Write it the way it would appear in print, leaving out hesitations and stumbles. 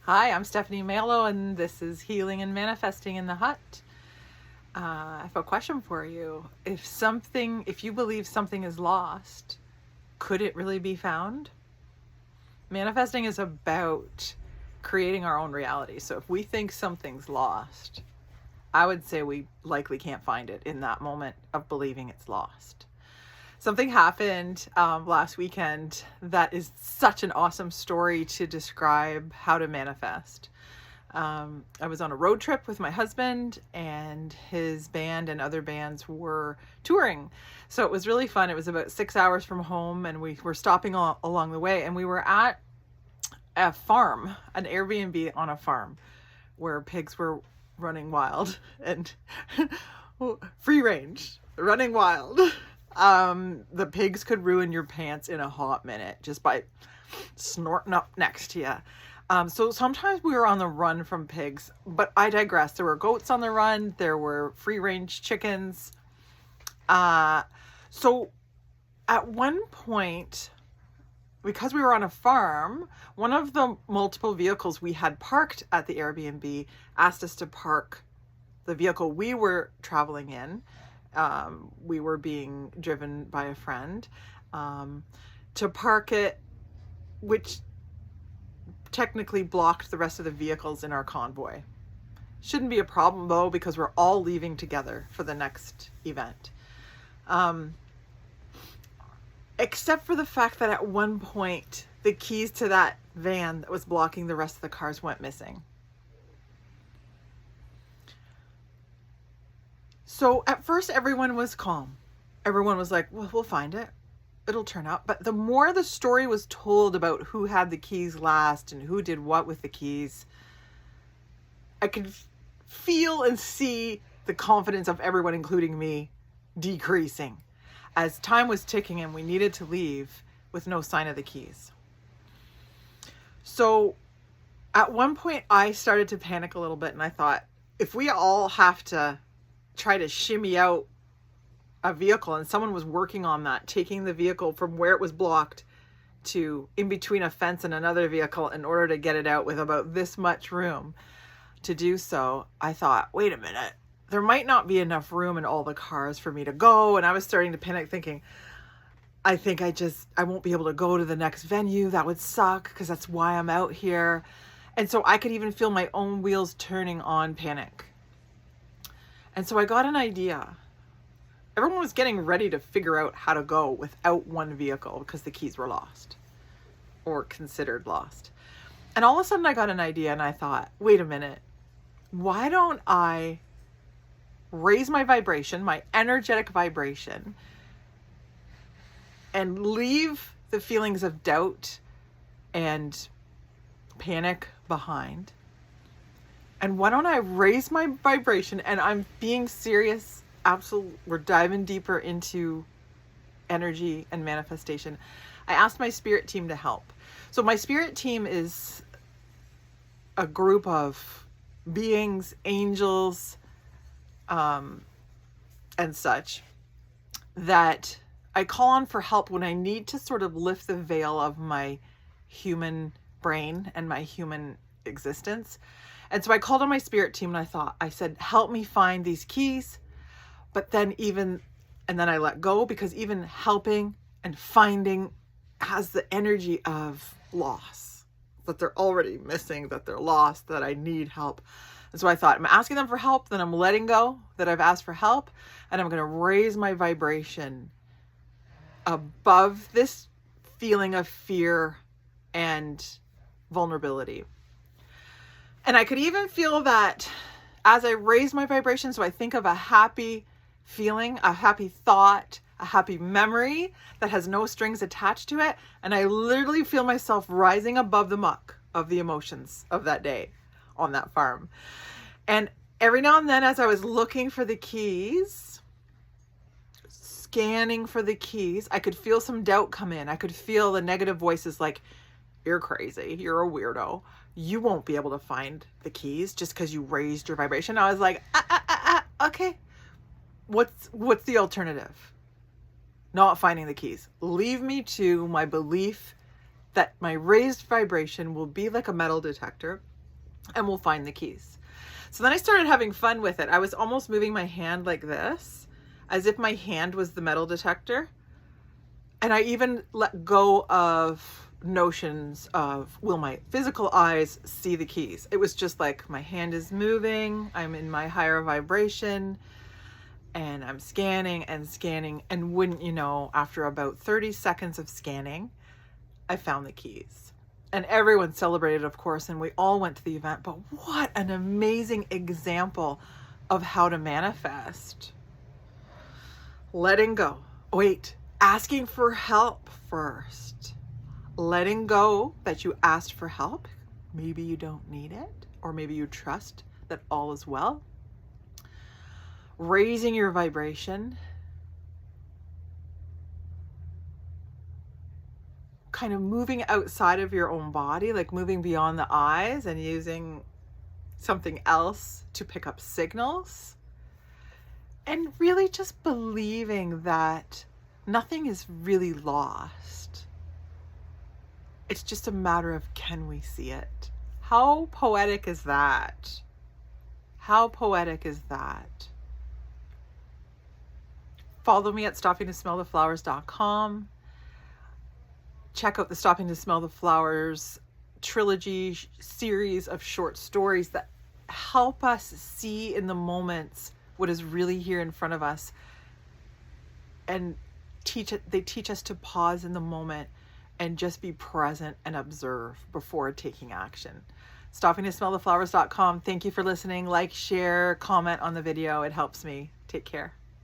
Hi, I'm Stephanie Malo, and this is Healing and Manifesting in the Hut. I have a question for you. If you believe something is lost, could it really be found? Manifesting is about creating our own reality. So if we think something's lost, I would say we likely can't find it in that moment of believing it's lost. Something happened last weekend that is such an awesome story to describe how to manifest. I was on a road trip with my husband, and his band and other bands were touring. So it was really fun. It was about 6 hours from home, and we were stopping along the way, and we were at a farm, an Airbnb on a farm where pigs were running wild and free range, running wild. The pigs could ruin your pants in a hot minute just by snorting up next to you. So sometimes we were on the run from pigs, but I digress. There were goats on the run. There were free range chickens. So at one point, because we were on a farm, one of the multiple vehicles we had parked at the Airbnb asked us to park the vehicle we were traveling in. We were being driven by a friend to park it, which technically blocked the rest of the vehicles in our convoy. Shouldn't be a problem though, because we're all leaving together for the next event. Except for the fact that at one point, the keys to that van that was blocking the rest of the cars went missing. So at first, everyone was calm. Everyone was like, well, we'll find it. It'll turn out. But the more the story was told about who had the keys last and who did what with the keys, I could feel and see the confidence of everyone, including me, decreasing as time was ticking and we needed to leave with no sign of the keys. So at one point, I started to panic a little bit, and I thought, if we all have to try to shimmy out a vehicle, and someone was working on that, taking the vehicle from where it was blocked to in between a fence and another vehicle in order to get it out with about this much room to do so, I thought, wait a minute, there might not be enough room in all the cars for me to go. And I was starting to panic, thinking, I think I won't be able to go to the next venue. That would suck, because that's why I'm out here. And so I could even feel my own wheels turning on panic. And so I got an idea. Everyone was getting ready to figure out how to go without one vehicle because the keys were lost or considered lost. And all of a sudden I got an idea, and I thought, wait a minute, why don't I raise my vibration, my energetic vibration, and leave the feelings of doubt and panic behind? And why don't I raise my vibration? And I'm being serious. Absolutely. We're diving deeper into energy and manifestation. I asked my spirit team to help. So my spirit team is a group of beings, angels, and such, that I call on for help when I need to sort of lift the veil of my human brain and my human existence. And so I called on my spirit team, and I said, help me find these keys. But then then I let go, because even helping and finding has the energy of loss, that they're already missing, that they're lost, that I need help. And so I thought, I'm asking them for help, then I'm letting go that I've asked for help, and I'm going to raise my vibration above this feeling of fear and vulnerability. And I could even feel that as I raise my vibration. So I think of a happy feeling, a happy thought, a happy memory that has no strings attached to it. And I literally feel myself rising above the muck of the emotions of that day on that farm. And every now and then, as I was looking for the keys, scanning for the keys, I could feel some doubt come in. I could feel the negative voices like, you're crazy, you're a weirdo, you won't be able to find the keys just because you raised your vibration. I was like, okay, what's the alternative? Not finding the keys. Leave me to my belief that my raised vibration will be like a metal detector and will find the keys. So then I started having fun with it. I was almost moving my hand like this, as if my hand was the metal detector. And I even let go of notions of, will my physical eyes see the keys? It was just like, my hand is moving, I'm in my higher vibration, and I'm scanning and scanning. And wouldn't you know, after about 30 seconds of scanning, I found the keys. And everyone celebrated, of course, and we all went to the event. But what an amazing example of how to manifest. Letting go. Wait, asking for help first. Letting go that you asked for help. Maybe you don't need it, or maybe you trust that all is well. Raising your vibration. Kind of moving outside of your own body, like moving beyond the eyes and using something else to pick up signals. And really just believing that nothing is really lost. It's just a matter of, can we see it? How poetic is that? How poetic is that? Follow me at stoppingtosmelltheflowers.com. Check out the Stopping to Smell the Flowers trilogy series of short stories that help us see in the moments what is really here in front of us, and they teach us to pause in the moment and just be present and observe before taking action. Stoppingtosmelltheflowers.com. Thank you for listening. Like, share, comment on the video. It helps me. Take care.